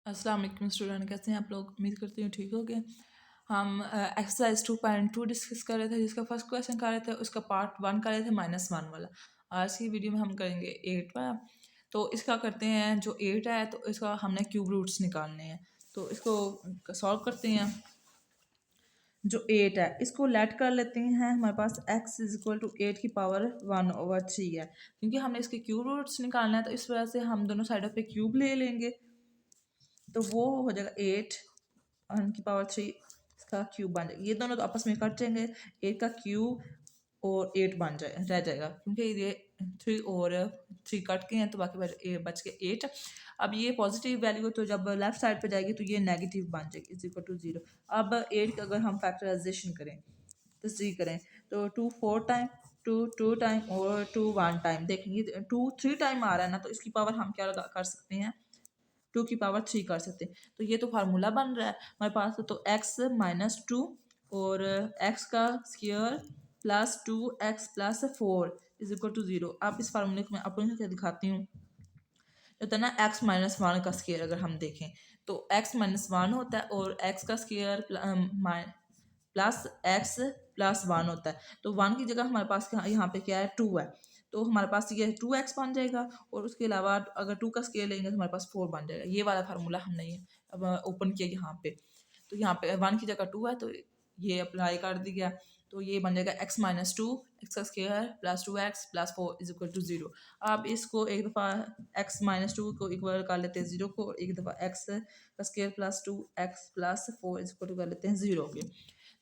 अस्सलाम वालेकुम स्टूडेंट, कैसे हैं आप लोग? उम्मीद करती हूँ ठीक हो गए। हम एक्सरसाइज 2.2 डिस्कस कर रहे थे, जिसका फर्स्ट क्वेश्चन कर रहे थे, उसका पार्ट 1 कर रहे थे -1 वाला। आज की वीडियो में हम करेंगे 8 वाला। तो इसका करते हैं, जो 8 है तो इसका हमने क्यूब रूट्स निकालने हैं, तो इसको सॉल्व करते हैं। जो 8 है इसको लेट कर लेते हैं, हमारे पास x इज इक्वल टू 8 की पावर 1/3 है, क्योंकि हमने इसके क्यूब रूट्स निकालना है, तो इस वजह से हम दोनों साइडों पे क्यूब ले लेंगे। तो वो हो जाएगा 8 की पावर 3 इसका क्यूब बन जाएगा। ये दोनों तो आपस में कट जाएंगे, 8 का क्यूब और 8 बन जाए रह जाएगा, क्योंकि ये 3 और 3 कट के हैं, तो बाकी बच के 8। अब ये पॉजिटिव वैल्यू, तो जब लेफ्ट साइड पे जाएगी तो ये नेगेटिव बन जाएगी, इज इक्वल टू 0। अब 8 का अगर हम फैक्टराइजेशन करें, तस्दीक करें, तो 2 4 टाइम, 2 2 टाइम और 2 1 टाइम। देखेंगे 2 3 टाइम आ रहा है ना, तो इसकी पावर हम क्या कर सकते हैं, 2 की पावर 3 कर सकते हैं। तो ये तो फार्मूला बन रहा है हमारे पास, तो x माइनस 2 और x का square plus 2x plus 4 is equal to 0। अब इस फार्मूले को मैं आपको क्या दिखाती हूँ। होता है ना x माइनस 1 का स्क्वायर, अगर हम देखें तो x माइनस 1 होता है और x का स्क्वायर प्लस x प्लस 1 होता है। तो 1 की जगह हमारे पास यहाँ पे क्या है, 2 है, तो हमारे पास ये 2x बन जाएगा, और उसके अलावा अगर 2 का स्केयर लेंगे तो हमारे पास 4 बन जाएगा। ये वाला फार्मूला हमने ये अब ओपन किया यहाँ पे, तो यहाँ पे 1 की जगह 2 है, तो ये अप्लाई कर दिया, तो ये बन जाएगा x माइनस 2 एक्स का square plus 2x plus 4 is equal to 0। अब इसको एक दफ़ा x माइनस 2 को इक्वल कर लेते हैं 0 को, और एक दफ़ा x का square plus 2x plus 4 is equal to कर लेते हैं 0 के।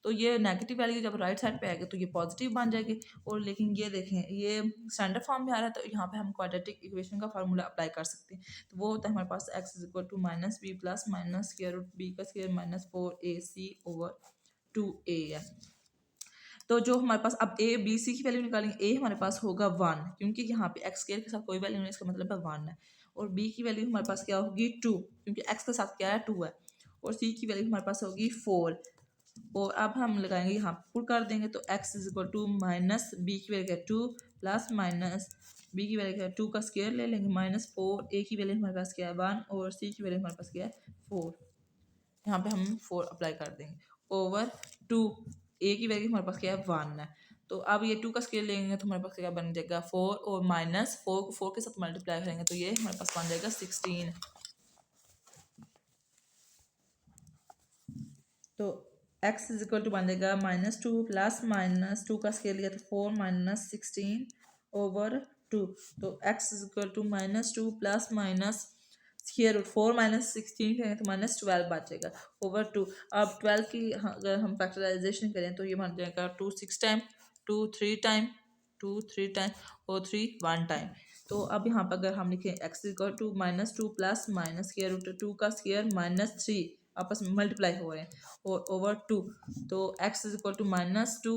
तो ये नेगेटिव वैल्यू जब राइट साइड पे आएगी तो ये पॉजिटिव बन जाएगी। और लेकिन ये देखें, ये स्टैंडर्ड फॉर्म में आ रहा है, तो यहाँ पे हम क्वाड्रेटिक इक्वेशन का फार्मूला अप्लाई कर सकते हैं। तो वो होता है हमारे पास x is equal to minus B plus minus square root B का square minus 4ac over 2a है। तो जो हमारे पास अब a b c की वैल्यू निकालेंगे, a हमारे पास होगा 1, क्योंकि यहाँ पे x स्क्वायर के साथ कोई वैल्यू नहीं, इसका मतलब है 1 है। और b की वैल्यू हमारे पास क्या होगी, 2, क्योंकि x के साथ क्या है, 2 है। और c की वैल्यू हमारे पास होगी 4। और अब हम लगाएंगे यहाँ पुट कर देंगे, तो x is equal to minus b की वैल्यू क्या है 2 प्लस माइनस बी की वैल्यू क्या है 2 का स्क्वायर ले लेंगे माइनस 4, a की वैल्यू हमारे पास क्या है 1 और c की वैल्यू हमारे पास क्या है 4। यहाँ पे हम 4 अप्लाई कर देंगे ओवर 2, a की वैल्यू हमारे पास क्या है 1 है। तो अब ये 2 का स्केयर लेंगे तो हमारे पास क्या बन जाएगा 4, और माइनस 4 को 4 के साथ मल्टीप्लाई करेंगे तो ये हमारे पास बन जाएगा 16। तो x इज इक्वल टू बन जाएगा माइनस 2 प्लस माइनस 2 का स्केयर लिया तो 4 माइनस 16 ओवर 2। तो x is equal to minus 2 plus minus square root 4 minus 16 करेंगे तो माइनस 12 बचेगा ओवर 2। अब 12 की अगर हम फैक्टराइजेशन करें तो ये बन जाएगा 2 6 टाइम, 2 3 टाइम, 2 3 टाइम और 3 1 टाइम। तो अब यहाँ पर अगर हम लिखें x equal to minus 2 plus minus square root 2 का स्क्वायर माइनस 3 आपस में मल्टीप्लाई हो रहे हैं और ओवर 2। तो x is equal to minus 2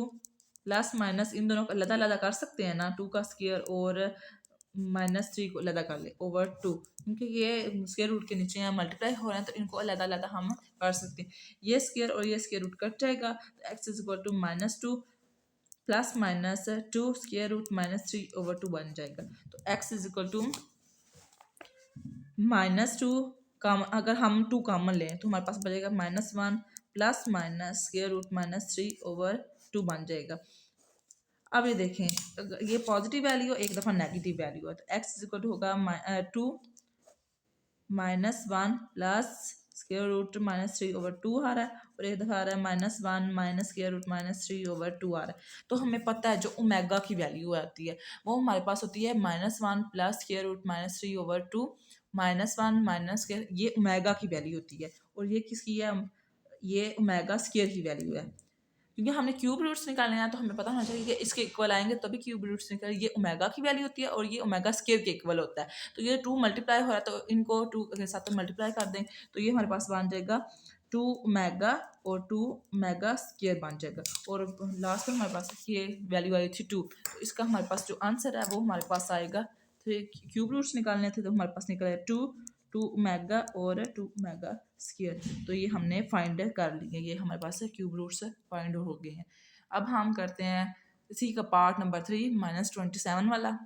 plus minus इन दोनों को अलग कर सकते हैं ना, 2 का स्क्वायर और माइनस 3 को अलग कर ले ओवर 2, क्योंकि ये स्क्वायर रूट के नीचे यहाँ मल्टीप्लाई हो रहे हैं, तो इनको अलग हम कर सकते हैं। ये स्क्वायर और ये स्क्वायर रूट कट जाएगा, तो x is equal to minus 2 plus minus 2 square root minus 3 over 2 बन जाएगा। तो x is equal to minus 2 कम, अगर हम 2 कॉमन लें तो हमारे पास बचेगा minus 1 plus minus square root minus 3 over 2 बन जाएगा। अब ये देखें, ये पॉजिटिव वैल्यू एक दफ़ा नेगेटिव वैल्यू है, तो x इज इक्वल टू होगा 2 minus 1 plus square root minus 3 over 2 आ रहा है, और एक दफ़ा आ रहा है minus 1 minus square root minus 3 over 2 आ रहा है। तो हमें पता है जो ओमेगा की वैल्यू आती है वो हमारे पास होती है minus 1 plus square root minus 3 over 2 minus 1 minus square, ये ओमेगा की वैल्यू होती है। और ये किसकी है, ये ओमेगा स्क्वायर की वैल्यू है, क्योंकि हमने क्यूब रूट्स निकालने हैं, तो हमें पता होना चाहिए कि इसके इक्वल आएंगे तभी क्यूब रूट्स निकले। ये ओमेगा की वैल्यू होती है और ये ओमेगा स्क्वायर के इक्वल होता है। तो ये 2 मल्टीप्लाई हो रहा है, तो इनको 2 के साथ मल्टीप्लाई कर दें, तो ये हमारे पास बन जाएगा 2 ओमेगा और 2 ओमेगा स्क्वायर बन जाएगा। और लास्ट में हमारे पास ये वैल्यू आई थी 2, तो इसका हमारे पास जो आंसर है वो हमारे पास आएगा। तो क्यूब रूट्स निकालने थे तो हमारे पास निकला 2 ओमेगा और 2 ओमेगा स्क्वायर। तो ये हमने फाइंड कर लिए, ये हमारे पास क्यूब रूट्स फाइंड हो गए हैं। अब हम करते हैं इसी का पार्ट नंबर 3 -27 वाला।